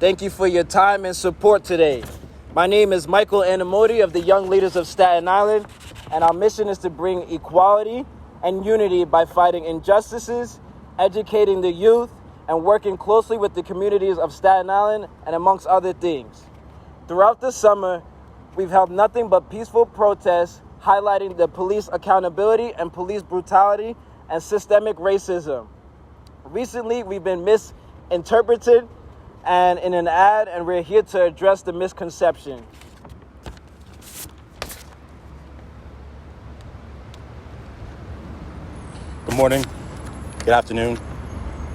Thank you for your time and support today. My name is Michael Anamoti of the Young Leaders of Staten Island, and our mission is to bring equality and unity by fighting injustices, educating the youth, and working closely with the communities of Staten Island and amongst other things. Throughout the summer, we've held nothing but peaceful protests highlighting the police accountability and police brutality and systemic racism. Recently, we've been misinterpreted and in an ad, and we're here to address the misconception. Good morning. Good afternoon.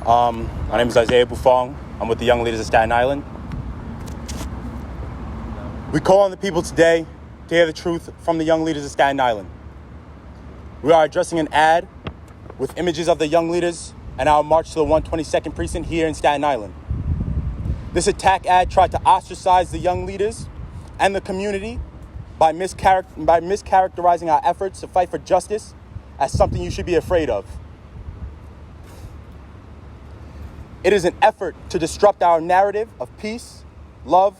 My name is Isaiah Bufong. I'm with the Young Leaders of Staten Island. We call on the people today to hear the truth from the Young Leaders of Staten Island. We are addressing an ad with images of the Young Leaders and our march to the 122nd Precinct here in Staten Island. This attack ad tried to ostracize the Young Leaders and the community by mischaracterizing our efforts to fight for justice as something you should be afraid of. It is an effort to disrupt our narrative of peace, love,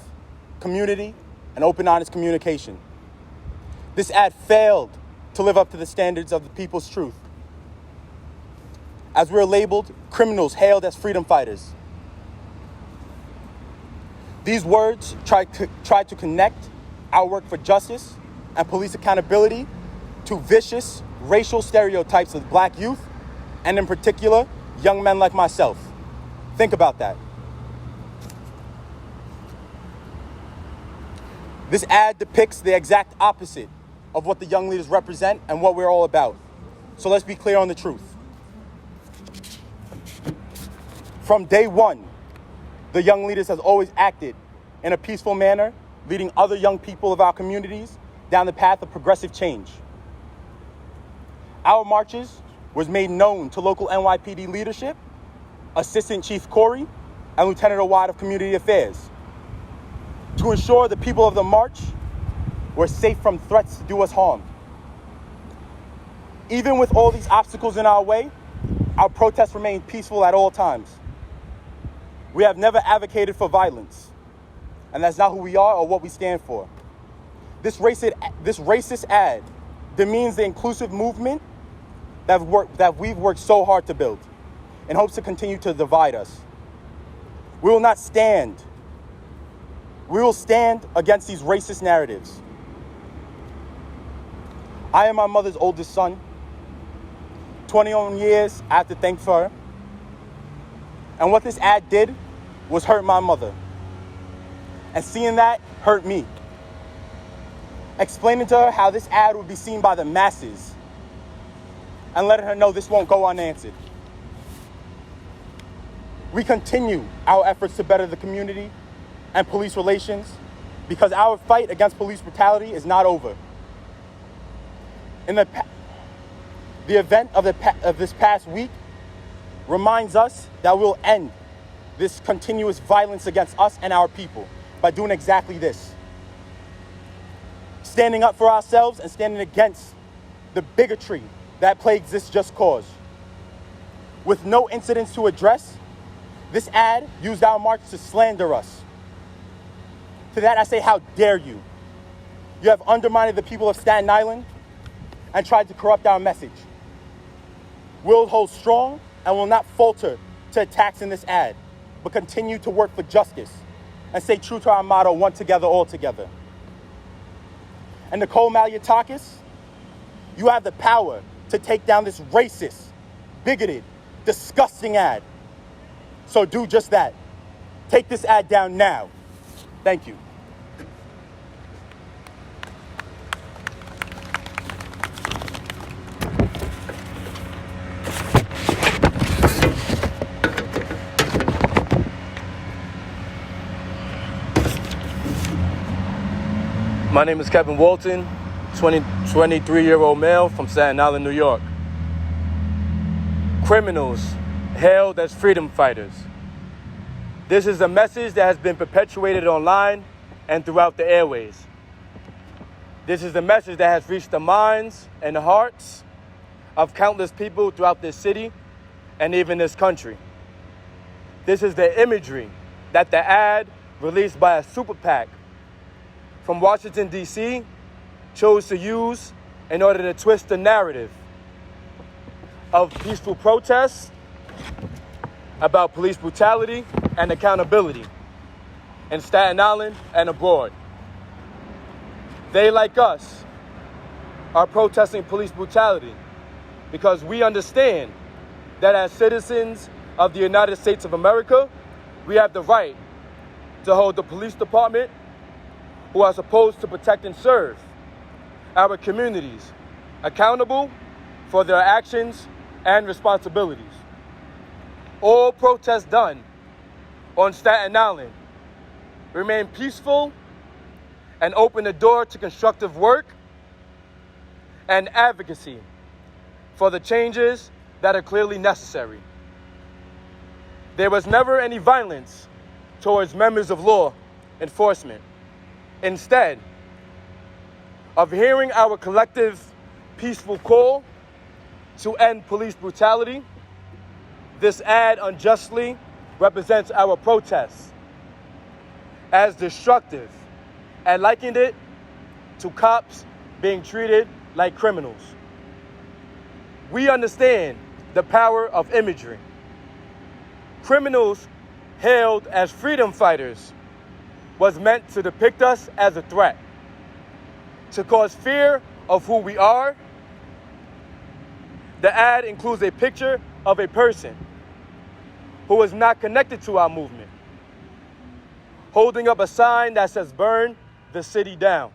community, and open, honest communication. This ad failed to live up to the standards of the people's truth, as we're labeled criminals hailed as freedom fighters. These words try to connect our work for justice and police accountability to vicious racial stereotypes of Black youth, and in particular, young men like myself. Think about that. This ad depicts the exact opposite of what the Young Leaders represent and what we're all about. So let's be clear on the truth. From day one, the Young Leaders has always acted in a peaceful manner, leading other young people of our communities down the path of progressive change. Our marches was made known to local NYPD leadership, Assistant Chief Corey, and Lieutenant Awad of Community Affairs, to ensure the people of the march were safe from threats to do us harm. Even with all these obstacles in our way, our protests remain peaceful at all times. We have never advocated for violence, and that's not who we are or what we stand for. This racist ad demeans the inclusive movement that we've worked so hard to build in hopes to continue to divide us. We will not stand. We will stand against these racist narratives. I am my mother's oldest son, 21 years I have to thank for her. And what this ad did was hurt my mother. And seeing that hurt me. Explaining to her how this ad would be seen by the masses and letting her know this won't go unanswered. We continue our efforts to better the community and police relations because our fight against police brutality is not over. In the event of this past week reminds us that we'll end this continuous violence against us and our people by doing exactly this. Standing up for ourselves and standing against the bigotry that plagues this just cause. With no incidents to address, this ad used our march to slander us. To that I say, how dare you? You have undermined the people of Staten Island and tried to corrupt our message. We'll hold strong and will not falter to attacks in this ad, but continue to work for justice and stay true to our motto, one together, all together. And Nicole Maliotakis, you have the power to take down this racist, bigoted, disgusting ad. So do just that. Take this ad down now. Thank you. My name is Kevin Walton, 23-year-old male from Staten Island, New York. Criminals hailed as freedom fighters. This is a message that has been perpetuated online and throughout the airways. This is the message that has reached the minds and the hearts of countless people throughout this city and even this country. This is the imagery that the ad released by a super PAC from Washington, D.C. chose to use in order to twist the narrative of peaceful protests about police brutality and accountability in Staten Island and abroad. They, like us, are protesting police brutality because we understand that as citizens of the United States of America, we have the right to hold the police department, who are supposed to protect and serve our communities, accountable for their actions and responsibilities. All protests done on Staten Island remain peaceful and open the door to constructive work and advocacy for the changes that are clearly necessary. There was never any violence towards members of law enforcement. Instead of hearing our collective peaceful call to end police brutality, this ad unjustly represents our protests as destructive and likened it to cops being treated like criminals. We understand the power of imagery. Criminals hailed as freedom fighters was meant to depict us as a threat, to cause fear of who we are. The ad includes a picture of a person who is not connected to our movement, holding up a sign that says, "Burn the city down,"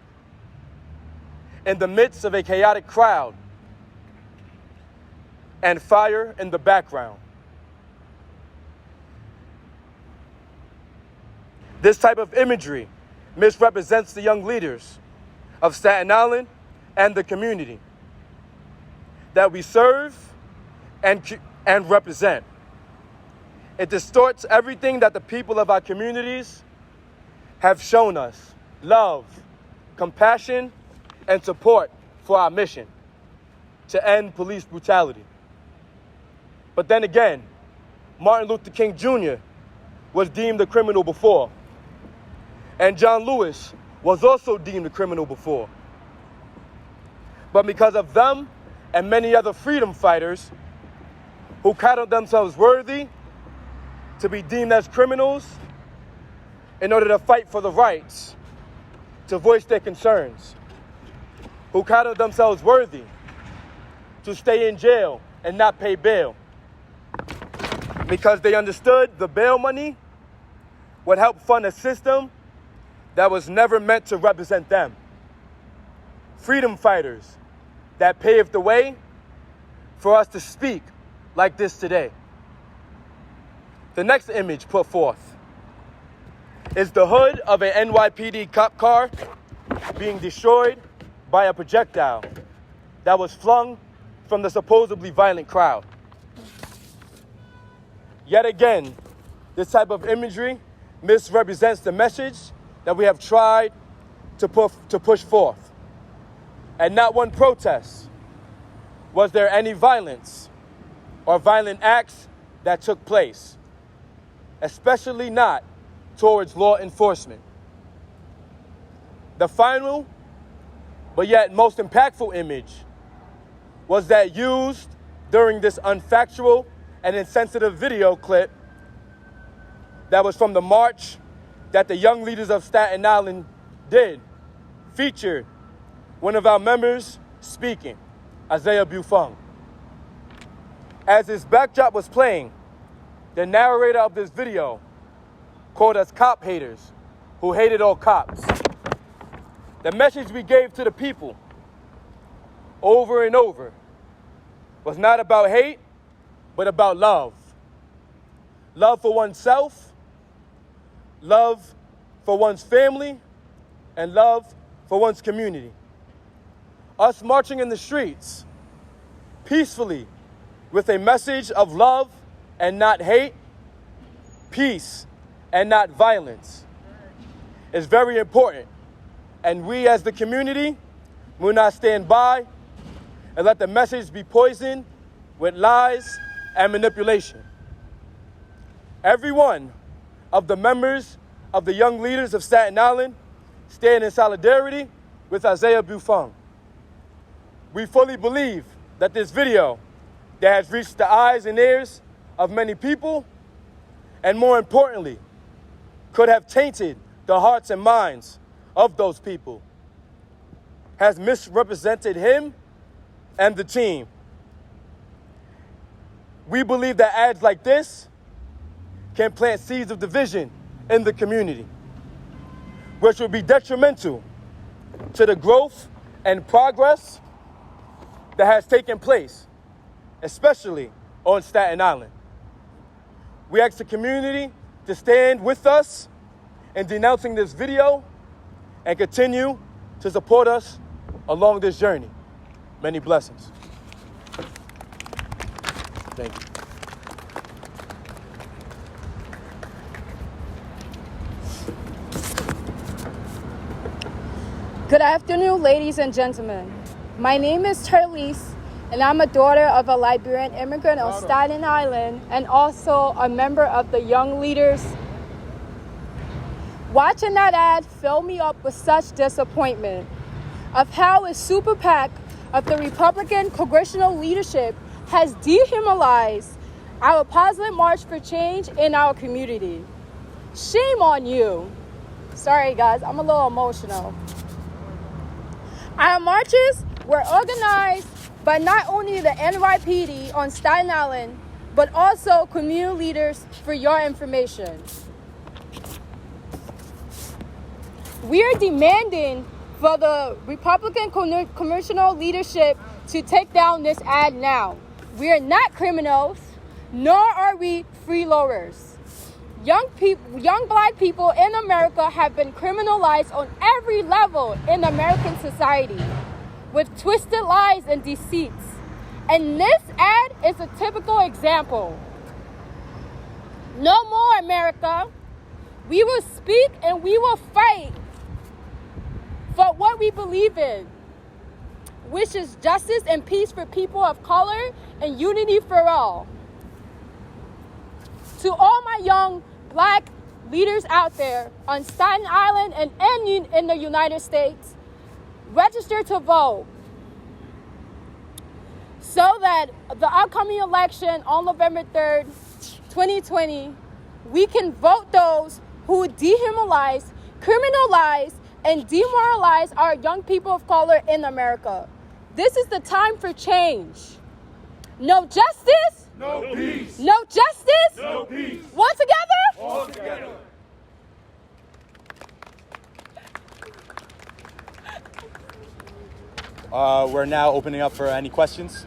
in the midst of a chaotic crowd and fire in the background. This type of imagery misrepresents the young leaders of Staten Island and the community that we serve and represent. It distorts everything that the people of our communities have shown us: love, compassion, and support for our mission to end police brutality. But then again, Martin Luther King Jr. was deemed a criminal before, and John Lewis was also deemed a criminal before. But because of them and many other freedom fighters who counted themselves worthy to be deemed as criminals in order to fight for the rights to voice their concerns, who counted themselves worthy to stay in jail and not pay bail, because they understood the bail money would help fund a system that was never meant to represent them. Freedom fighters that paved the way for us to speak like this today. The next image put forth is the hood of an NYPD cop car being destroyed by a projectile that was flung from the supposedly violent crowd. Yet again, this type of imagery misrepresents the message that we have tried to push forth. At not one protest was there any violence or violent acts that took place, especially not towards law enforcement. The final, but yet most impactful image was that used during this unfactual and insensitive video clip that was from the march that the young leaders of Staten Island did, featured one of our members speaking, Isaiah Bufung. As this backdrop was playing, the narrator of this video called us cop haters who hated all cops. The message we gave to the people over and over was not about hate, but about love. Love for oneself, love for one's family, and love for one's community. Us marching in the streets peacefully with a message of love and not hate, peace and not violence, is very important. And we as the community will not stand by and let the message be poisoned with lies and manipulation. Everyone of the members of the Young Leaders of Staten Island stand in solidarity with Isaiah Buffon. We fully believe that this video that has reached the eyes and ears of many people, and more importantly, could have tainted the hearts and minds of those people, has misrepresented him and the team. We believe that ads like this can plant seeds of division in the community, which will be detrimental to the growth and progress that has taken place, especially on Staten Island. We ask the community to stand with us in denouncing this video and continue to support us along this journey. Many blessings. Thank you. Good afternoon, ladies and gentlemen. My name is Terlise, and I'm a daughter of a Liberian immigrant on Staten Island and also a member of the Young Leaders. Watching that ad filled me up with such disappointment of how a super PAC of the Republican congressional leadership has dehumanized our positive march for change in our community. Shame on you. Sorry guys, I'm a little emotional. Our marches were organized by not only the NYPD on Staten Island, but also community leaders, for your information. We are demanding for the Republican congressional leadership to take down this ad now. We are not criminals, nor are we freeloaders. Young black people in America have been criminalized on every level in American society with twisted lies and deceits. And this ad is a typical example. No more, America. We will speak and we will fight for what we believe in, which is justice and peace for people of color and unity for all. To all my young black leaders out there on Staten Island and in the United States, register to vote so that the upcoming election on November 3rd, 2020, we can vote those who dehumanize, criminalize, and demoralize our young people of color in America. This is the time for change. No justice? No peace. No justice? No peace. All together? All together. We're now opening up for any questions.